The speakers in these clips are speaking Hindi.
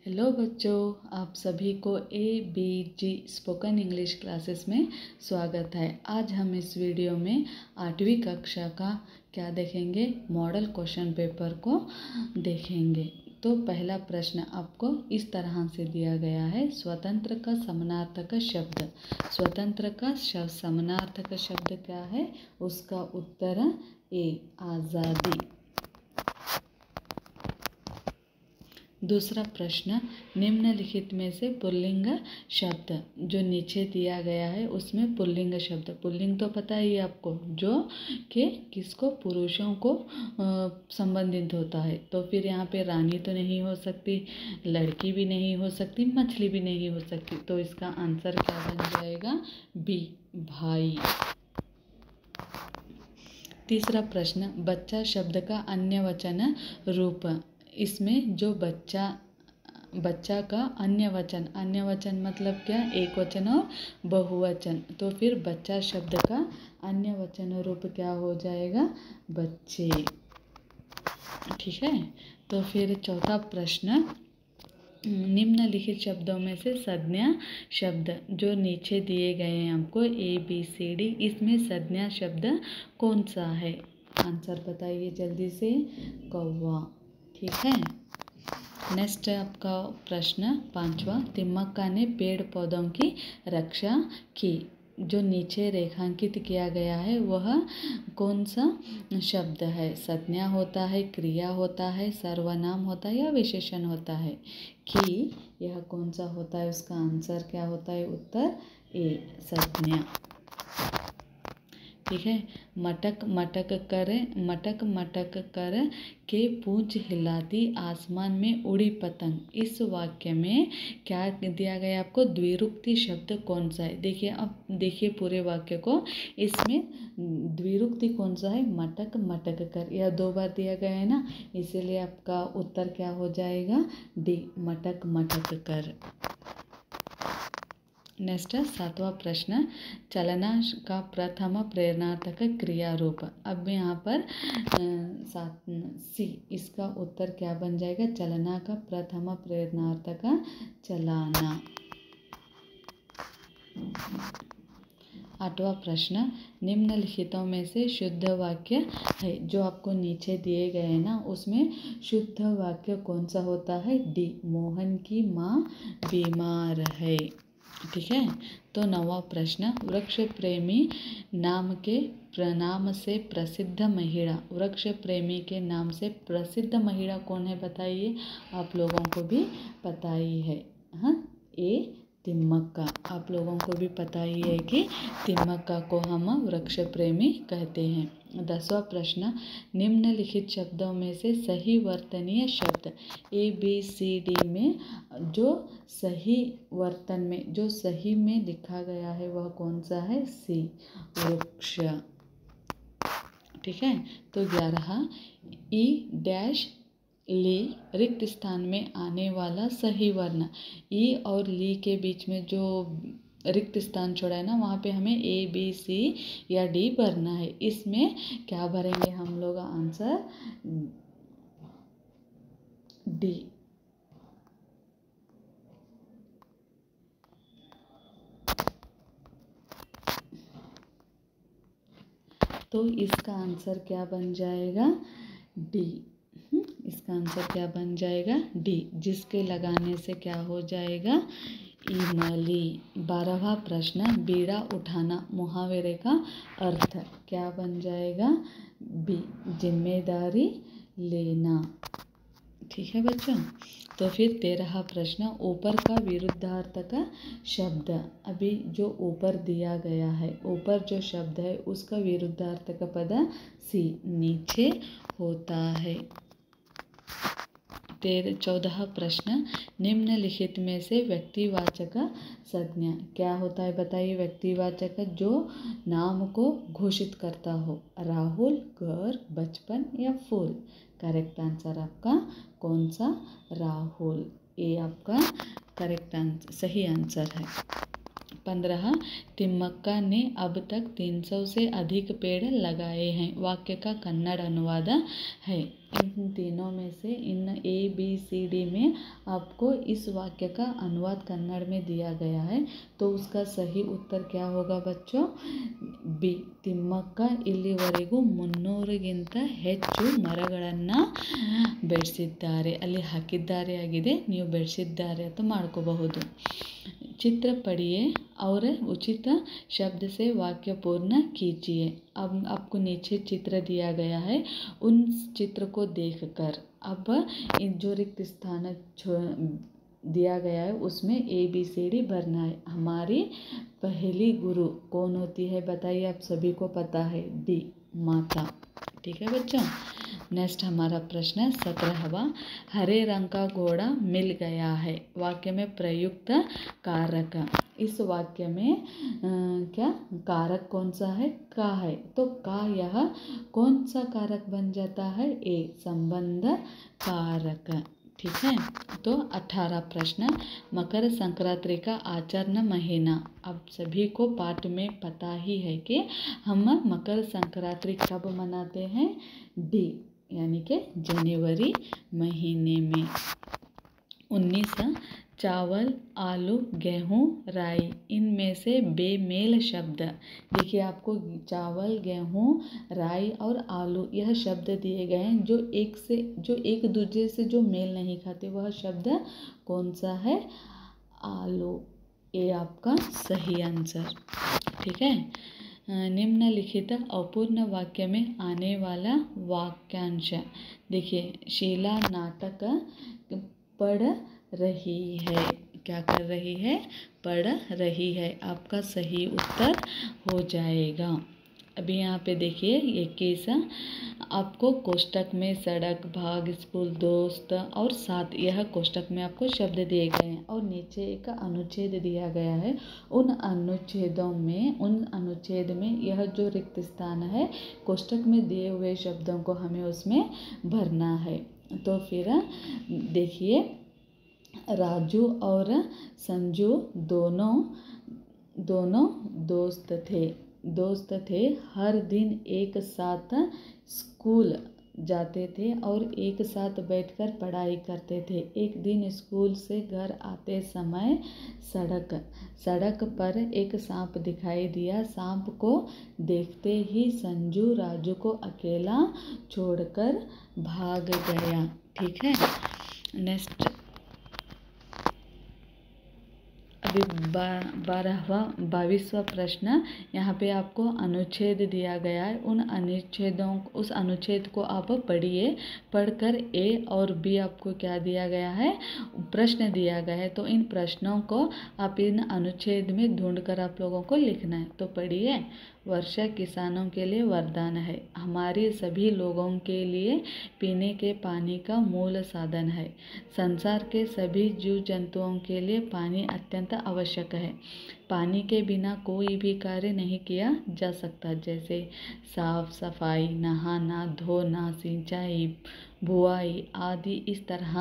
हेलो बच्चों, आप सभी को ABG स्पोकन इंग्लिश क्लासेस में स्वागत है। आज हम इस वीडियो में 8वीं कक्षा का क्या देखेंगे, मॉडल क्वेश्चन पेपर को देखेंगे। तो पहला प्रश्न आपको इस तरह से दिया गया है, स्वतंत्र का समानार्थक शब्द। स्वतंत्र का समानार्थक शब्द क्या है, उसका उत्तर ए आज़ादी। दूसरा प्रश्न, निम्नलिखित में से पुल्लिंग शब्द जो नीचे दिया गया है उसमें पुल्लिंग शब्द, पुल्लिंग तो पता ही है आपको, जो कि किसको, पुरुषों को संबंधित होता है। तो फिर यहाँ पे रानी तो नहीं हो सकती, लड़की भी नहीं हो सकती, मछली भी नहीं हो सकती। तो इसका आंसर क्या बन जाएगा, बी भाई। तीसरा प्रश्न, बच्चा शब्द का अन्य वचन रूप। इसमें जो बच्चा का अन्य वचन मतलब क्या, एक वचन और बहुवचन। तो फिर बच्चा शब्द का अन्य वचन रूप क्या हो जाएगा, बच्चे। ठीक है। तो फिर चौथा प्रश्न, निम्नलिखित शब्दों में से संज्ञा शब्द जो नीचे दिए गए हैं आपको ABCD, इसमें संज्ञा शब्द कौन सा है, आंसर बताइए जल्दी से, कौवा। ठीक है। नेक्स्ट आपका प्रश्न पांचवा, तिम्मक्का ने पेड़ पौधों की रक्षा की। जो नीचे रेखांकित किया गया है वह कौन सा शब्द है, संज्ञा होता है, क्रिया होता है, सर्वनाम होता है या विशेषण होता है। कि यह कौन सा होता है, उसका आंसर क्या होता है, उत्तर ए संज्ञा। ठीक है। मटक मटक कर के पूंछ हिलाती आसमान में उड़ी पतंग। इस वाक्य में क्या दिया गया आपको, द्विरुक्ति शब्द कौन सा है। देखिए, अब देखिए पूरे वाक्य को, इसमें द्विरुक्ति कौन सा है, मटक मटक कर। यह 2 बार दिया गया है ना, इसीलिए आपका उत्तर क्या हो जाएगा, डी मटक मटक कर। नेक्स्ट सातवां प्रश्न, चलना का प्रथम प्रेरणार्थक क्रिया रूप। अब यहाँ पर सी, इसका उत्तर क्या बन जाएगा, चलना का प्रथम प्रेरणार्थक चलाना। आठवां प्रश्न, निम्नलिखितों में से शुद्ध वाक्य है। जो आपको नीचे दिए गए हैं ना, उसमें शुद्ध वाक्य कौन सा होता है, डी मोहन की माँ बीमार है। ठीक है। तो 9वां प्रश्न, वृक्ष प्रेमी नाम के प्रनाम से प्रसिद्ध महिला। वृक्ष प्रेमी के नाम से प्रसिद्ध महिला कौन है, बताइए, आप लोगों को भी पता ही है। हाँ, ए तिम्मक्का। आप लोगों को भी पता ही है कि तिम्मक्का को हम वृक्ष प्रेमी कहते हैं। 10वां प्रश्न, निम्नलिखित शब्दों में से सही वर्तनीय शब्द ABCD में जो सही वर्तन में, जो सही में लिखा गया है वह कौन सा है, सी वृक्ष। ठीक है। तो 11, ई डैश ली रिक्त स्थान में आने वाला सही वर्ण। ई और ली के बीच में जो रिक्त स्थान छोड़ा है ना, वहाँ पे हमें ABC या D भरना है। इसमें क्या भरेंगे हम लोग, आंसर D। तो इसका आंसर क्या बन जाएगा, D। इसका आंसर क्या बन जाएगा, D, जिसके लगाने से क्या हो जाएगा, इमली। 12वां प्रश्न, बीड़ा उठाना मुहावरे का अर्थ क्या बन जाएगा, बी जिम्मेदारी लेना। ठीक है बच्चों। तो फिर 13वां प्रश्न, ऊपर का विरुद्धार्थक शब्द। अभी जो ऊपर दिया गया है, ऊपर जो शब्द है उसका विरुद्धार्थक पद सी नीचे होता है। 14वां प्रश्न, निम्नलिखित में से व्यक्तिवाचक संज्ञा क्या होता है, बताइए। व्यक्तिवाचक जो नाम को घोषित करता हो, राहुल, घर, बचपन या फूल। करेक्ट आंसर आपका कौन सा, राहुल। ए आपका करेक्ट आंसर, सही आंसर है। 15, तिम्मक्का ने अब तक 300 से अधिक पेड़ लगाए हैं। वाक्य का कन्नड़ अनुवाद है। इन तीनों में से इन ABCD में आपको इस वाक्य का अनुवाद कन्नड़ में दिया गया है, तो उसका सही उत्तर क्या होगा बच्चों? बी, ತಿಮ್ಮಕ್ಕ ಇಲ್ಲಿವರೆಗೂ 300ಗಿಂತ ಹೆಚ್ಚು ಮರಗಳನ್ನು ಬೆಳೆಸಿದ್ದಾರೆ. ಅಲ್ಲಿ ಹಾಕಿದ್ದಾರೆ ಆಗಿದೆ, ನೀವು ಬೆಳೆಸಿದ್ದಾರೆ ಅಂತ ಮಾಡ್ಕೋಬಹುದು. चित्र पढ़िए और उचित शब्द से वाक्य पूर्ण कीजिए. अब आपको नीचे चित्र दिया गया है, उन चित्र को देखकर अब इन जो रिक्त स्थान दिया गया है उसमें ABCD भरना है. हमारी पहली गुरु कौन होती है बताइए? आप सभी को पता है, डी, माता. ठीक है बच्चों. नेक्स्ट हमारा प्रश्न 17वां, हरे रंग का घोड़ा मिल गया है. वाक्य में प्रयुक्त कारक. इस वाक्य में क्या कारक कौन सा है? का है. तो का यह कौन सा कारक बन जाता है? ए, संबंध कारक. ठीक है. तो 18 प्रश्न, मकर संक्रांति का आचरण महीना. अब सभी को पाठ में पता ही है कि हम मकर संक्रांति कब मनाते हैं? डी, यानी कि जनवरी महीने में. 19 चावल, आलू, गेहूँ, राई, इनमें से बेमेल शब्द. देखिए आपको चावल, गेहूँ, राई और आलू यह शब्द दिए गए हैं जो एक दूसरे से जो मेल नहीं खाते. वह शब्द कौन सा है? आलू. ये आपका सही आंसर. ठीक है. निम्नलिखित अपूर्ण वाक्य में आने वाला वाक्यांश. देखिए, शीला नाटक पढ़ रही है. क्या कर रही है? पढ़ रही है. आपका सही उत्तर हो जाएगा. अभी यहाँ पे देखिए, ये केस आपको कोष्टक में सड़क, भाग, स्कूल, दोस्त और साथ, यह कोष्टक में आपको शब्द दिए गए हैं और नीचे एक अनुच्छेद दिया गया है. उन अनुच्छेद में यह जो रिक्त स्थान है कोष्टक में दिए हुए शब्दों को हमें उसमें भरना है. तो फिर देखिए, राजू और संजू दोनों दोस्त थे. हर दिन एक साथ स्कूल जाते थे और एक साथ बैठकर पढ़ाई करते थे. एक दिन स्कूल से घर आते समय सड़क पर एक सांप दिखाई दिया. सांप को देखते ही संजू राजू को अकेला छोड़कर भाग गया. ठीक है. नेक्स्ट अभी 22वां प्रश्न. यहाँ पे आपको अनुच्छेद दिया गया है. उस अनुच्छेद को आप पढ़िए. पढ़कर ए और बी आपको क्या दिया गया है? प्रश्न दिया गया है. तो इन प्रश्नों को आप इन अनुच्छेद में ढूंढकर आप लोगों को लिखना है. तो पढ़िए. वर्षा किसानों के लिए वरदान है. हमारे सभी लोगों के लिए पीने के पानी का मूल साधन है. संसार के सभी जीव जंतुओं के लिए पानी अत्यंत आवश्यक है. पानी के बिना कोई भी कार्य नहीं किया जा सकता, जैसे साफ सफाई, नहाना, धोना, सिंचाई, बुआई आदि. इस तरह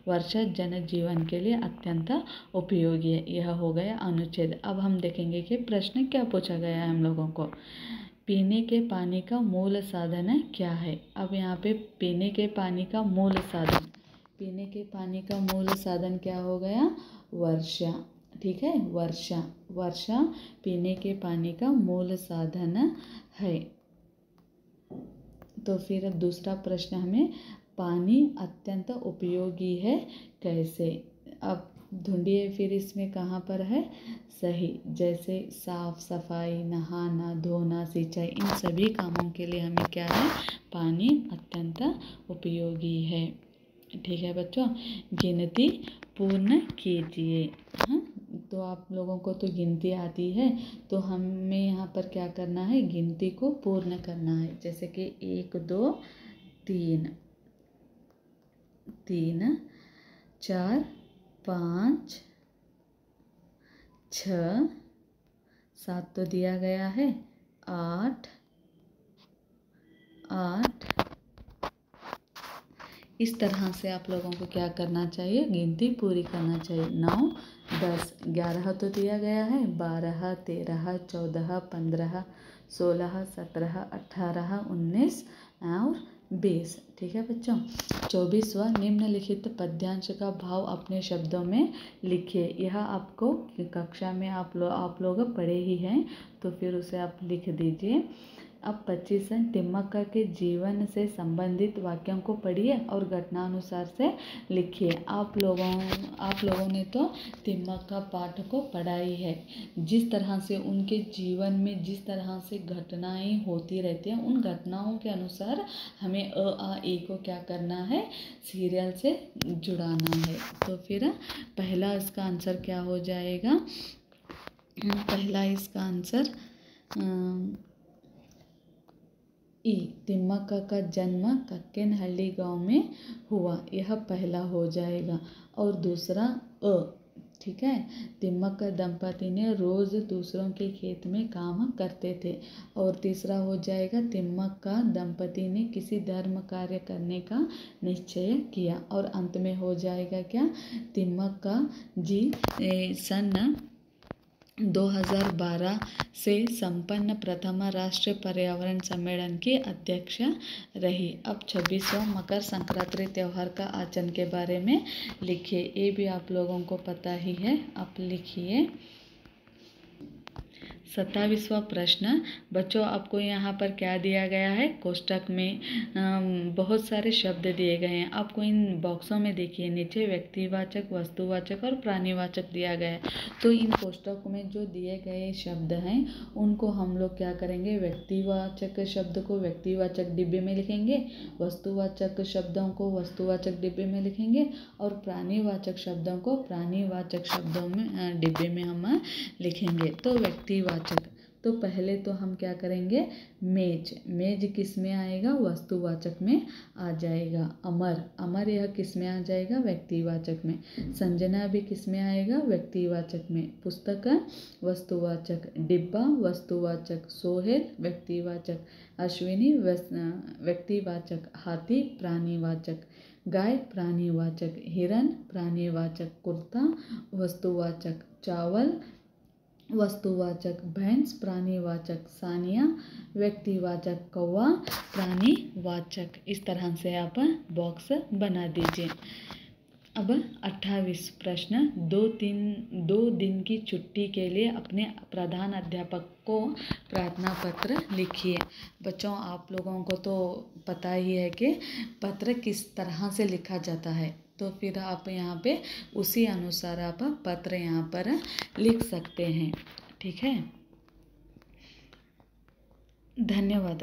वर्षा जनजीवन के लिए अत्यंत उपयोगी है. यह हो गया अनुच्छेद. अब हम देखेंगे कि प्रश्न क्या पूछा गया है हम लोगों को. पीने के पानी का मूल साधन क्या है? अब यहाँ पे पीने के पानी का मूल साधन, पीने के पानी का मूल साधन क्या हो गया? वर्षा. ठीक है. वर्षा पीने के पानी का मूल साधन है. तो फिर दूसरा प्रश्न हमें, पानी अत्यंत उपयोगी है कैसे? अब ढूंढिए फिर इसमें कहाँ पर है सही. जैसे साफ सफाई, नहाना, धोना, सिंचाई, इन सभी कामों के लिए हमें क्या है? पानी अत्यंत उपयोगी है. ठीक है बच्चों. गिनती पूर्ण कीजिए. हाँ, तो आप लोगों को तो गिनती आती है, तो हमें यहाँ पर क्या करना है? गिनती को पूर्ण करना है. जैसे कि 1 2 3 4 5 6 7 तो दिया गया है, 8 इस तरह से आप लोगों को क्या करना चाहिए? गिनती पूरी करना चाहिए. 9 10 11 तो दिया गया है, 12 13 14 15 16 17 18 19 और बेस। ठीक है बच्चों। 24वां, निम्नलिखित पद्यांश का भाव अपने शब्दों में लिखिए। यह आपको कक्षा में आप लोग पढ़े ही हैं, तो फिर उसे आप लिख दीजिए। अब 25 है, तिम्मक्का के जीवन से संबंधित वाक्यों को पढ़िए और घटनानुसार से लिखिए। आप लोगों ने तो तिम्मक्का पाठ को पढ़ा ही है। जिस तरह से उनके जीवन में जिस तरह से घटनाएं होती रहती हैं, उन घटनाओं के अनुसार हमें अ आ ए को क्या करना है, सीरियल से जुड़ाना है। तो फिर पहला इसका आंसर क्या हो जाएगा? पहला इसका आंसर ई, तिम्मक्का का जन्म कक्केनहल्ली गांव में हुआ, यह पहला हो जाएगा। और दूसरा अ, ठीक है, तिम्मक्का दंपति ने रोज दूसरों के खेत में काम करते थे। और तीसरा हो जाएगा, तिम्मक्का दंपति ने किसी धर्म कार्य करने का निश्चय किया। और अंत में हो जाएगा क्या, तिम्मक्का जी सन 2012 से संपन्न प्रथम राष्ट्रीय पर्यावरण सम्मेलन की अध्यक्ष रही। अब 26वां, मकर संक्रांति त्यौहार का आचरण के बारे में लिखिए। ये भी आप लोगों को पता ही है, आप लिखिए। 27वां प्रश्न, बच्चों आपको यहाँ पर क्या दिया गया है, कोष्टक में बहुत सारे शब्द दिए गए हैं। आपको इन बॉक्सों में देखिए, नीचे व्यक्तिवाचक, वस्तुवाचक और प्राणीवाचक दिया गया है। तो इन कोष्टकों में जो दिए गए शब्द हैं उनको हम लोग क्या करेंगे, व्यक्तिवाचक शब्द को व्यक्तिवाचक डिब्बे में लिखेंगे, वस्तुवाचक शब्दों को वस्तुवाचक डिब्बे में लिखेंगे और प्राणीवाचक शब्दों को प्राणीवाचक शब्दों में डिब्बे में हम लिखेंगे। तो व्यक्तिवाचक, तो पहले तो हम क्या करेंगे, मेज, मेज किस में आएगा, वस्तुवाचक में आ जाएगा। अमर, अमर यह किस में आ जाएगा, व्यक्तिवाचक में। संजना भी किस में आएगा, व्यक्तिवाचक में। पुस्तक वस्तुवाचक, डिब्बा वस्तुवाचक, सोहेल व्यक्तिवाचक, अश्विनी व्यक्तिवाचक, हाथी प्राणीवाचक, गाय प्राणीवाचक, हिरन प्राणीवाचक, कुर्ता वस्तुवाचक, चावल वस्तुवाचक, भैंस प्राणीवाचक, सानिया व्यक्तिवाचक, कौवा प्राणीवाचक। इस तरह से आप बॉक्स बना दीजिए। अब 28 प्रश्न, 2 दिन की छुट्टी के लिए अपने प्रधान अध्यापक को प्रार्थना पत्र लिखिए। बच्चों आप लोगों को तो पता ही है कि पत्र किस तरह से लिखा जाता है, तो फिर आप यहाँ पे उसी अनुसार आप पत्र यहाँ पर लिख सकते हैं। ठीक है, धन्यवाद।